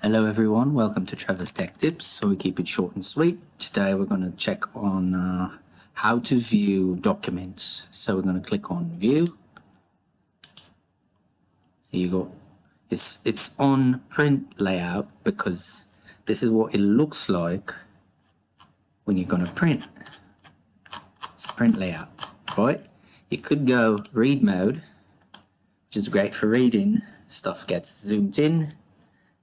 Hello everyone, welcome to Trevor's Tech Tips. So we keep it short and sweet. Today we're going to check on how to view documents. So we're going to click on View. Here you go. It's on print layout because this is what it looks like when you're going to print. It's print layout, right? You could go read mode, which is great for reading. Stuff gets zoomed in.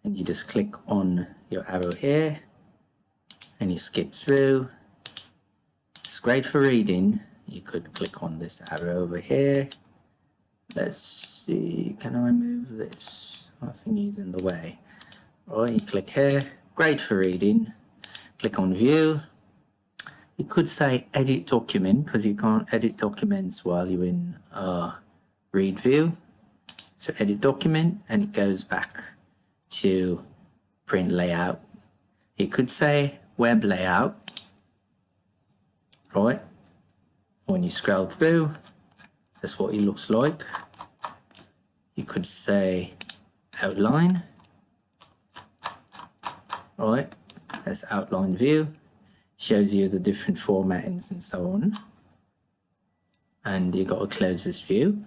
And you just click on your arrow here and you skip through. It's great for reading. You could click on this arrow over here. Let's see, can I move this? I think he's in the way. Right, you click here, great for reading. Click on view. You could say edit document because you can't edit documents while you're in read view. So edit document and it goes back to print layout. You could say web layout, right? When you scroll through, that's what it looks like. You could say outline, right? That's outline view, shows you the different formattings and so on. And you got to close this view.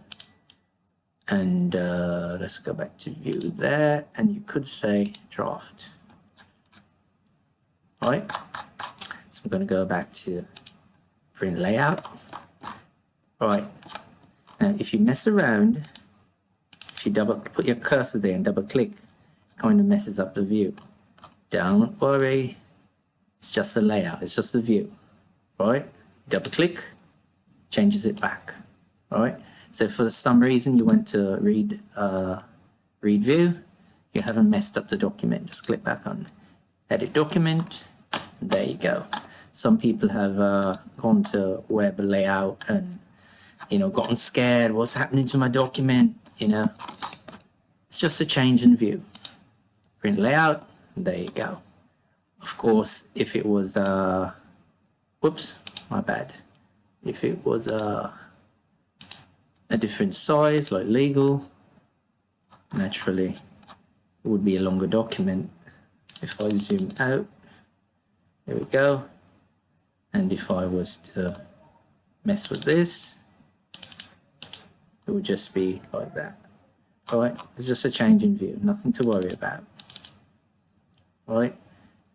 And let's go back to view there, and you could say draft. Right, so I'm going to go back to print layout. Right, now if you mess around, if you put your cursor there and double click, it kind of messes up the view. Don't worry, it's just a layout, it's just a view. Right, double click, changes it back. Right. So for some reason you went to read view, you haven't messed up the document. Just click back on edit document, and there you go. Some people have gone to web layout and gotten scared. What's happening to my document? It's just a change in view. Print layout, and there you go. Of course, if it was whoops, my bad. If it was a different size like legal, naturally it would be a longer document. If I zoom out, there we go, and if I was to mess with this, it would just be like that. Alright, it's just a change in view, nothing to worry about. Alright,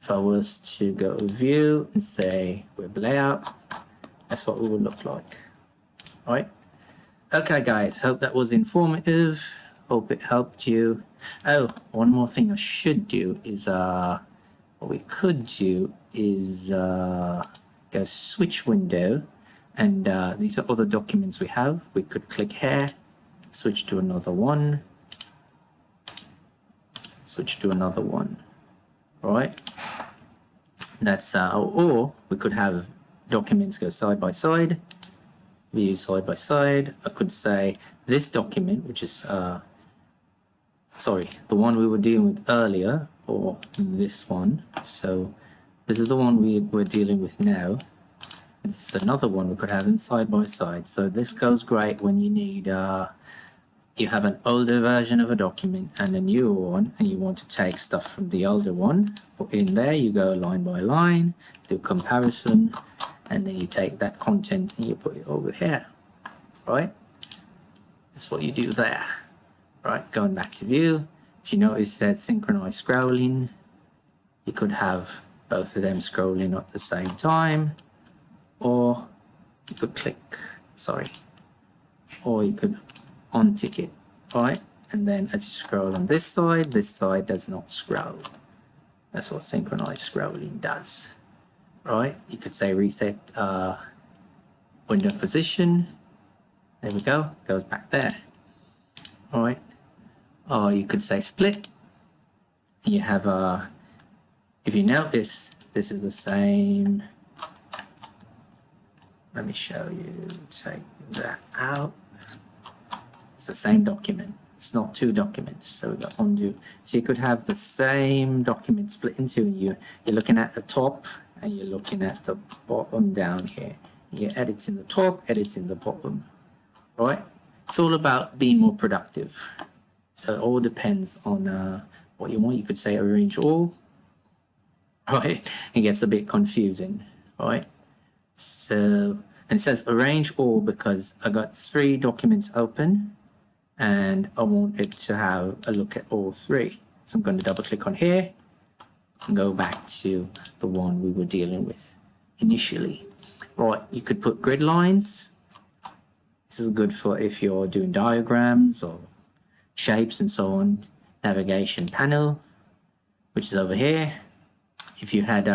if I was to go to view and say web layout, that's what it would look like. Alright. Okay guys, hope that was informative, hope it helped you. Oh, one more thing I should do is what we could do is go switch window, and these are other documents we have. We could click here, switch to another one, switch to another one. Alright, that's or we could have documents go side by side, view side by side. I could say this document, which is sorry, the one we were dealing with earlier, or this one. So this is the one we're dealing with now. This is another one we could have them side by side. So this goes great when you need you have an older version of a document and a newer one, and you want to take stuff from the older one, put in there. You go line by line, do comparison, and then you take that content and you put it over here, right? That's what you do there. Right, going back to view, if you notice that synchronized scrolling, you could have both of them scrolling at the same time, or you could click, sorry, or you could untick it, right? And then as you scroll on this side does not scroll. That's what synchronized scrolling does. Right, you could say reset window position. There we go, goes back there. All right, or you could say split. You have if you notice, this is the same. Let me show you. Take that out. It's the same document. It's not two documents. So we got undo. So you could have the same document split into you're looking at the top, and you're looking at the bottom down here. You're editing the top, editing the bottom, right? It's all about being more productive. So it all depends on what you want. You could say arrange all. Right, it gets a bit confusing. Right, so and it says arrange all because I got 3 documents open and I want it to have a look at all 3. So I'm going to double click on here and go back to the one we were dealing with initially. Right, you could put grid lines. This is good for if you're doing diagrams or shapes and so on. Navigation panel, which is over here. If you had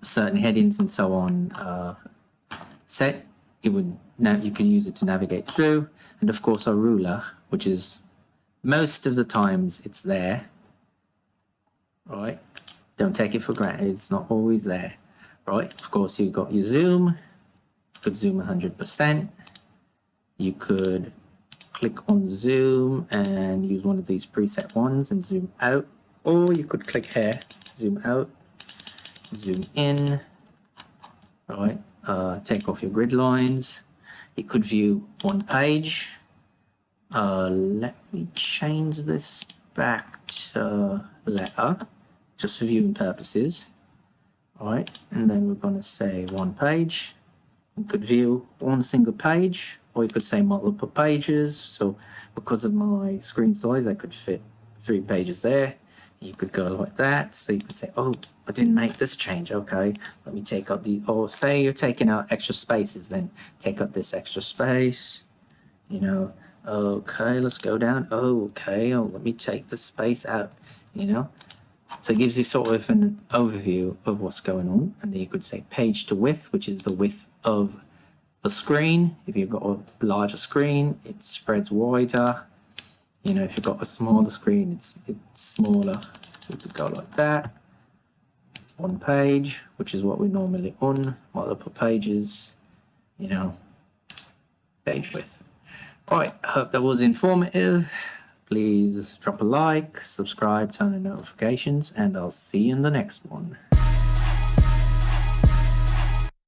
certain headings and so on set, it would now you can use it to navigate through. And of course, our ruler, which is most of the times it's there. Right, don't take it for granted. It's not always there. Right, of course, you've got your zoom. You could zoom 100%. You could click on zoom and use one of these preset ones and zoom out. Or you could click here, zoom out, zoom in, right? Take off your grid lines. You could view one page. Let me change this back to letter, just for viewing purposes. All right, and then we're going to say one page. You could view one single page, or you could say multiple pages. So because of my screen size, I could fit 3 pages there. You could go like that. So you could say, oh, I didn't make this change. Okay, let me take out the, or say you're taking out extra spaces, then take out this extra space, you know. Okay, let's go down. Oh, okay, oh, let me take the space out, you know. So it gives you sort of an overview of what's going on. And then you could say page to width, which is the width of the screen. If you've got a larger screen, it spreads wider. You know, if you've got a smaller screen, it's smaller. So we could go like that. One page, which is what we're normally on. Multiple pages, you know, page width. All right, I hope that was informative. Please drop a like, subscribe, turn on notifications, and I'll see you in the next one.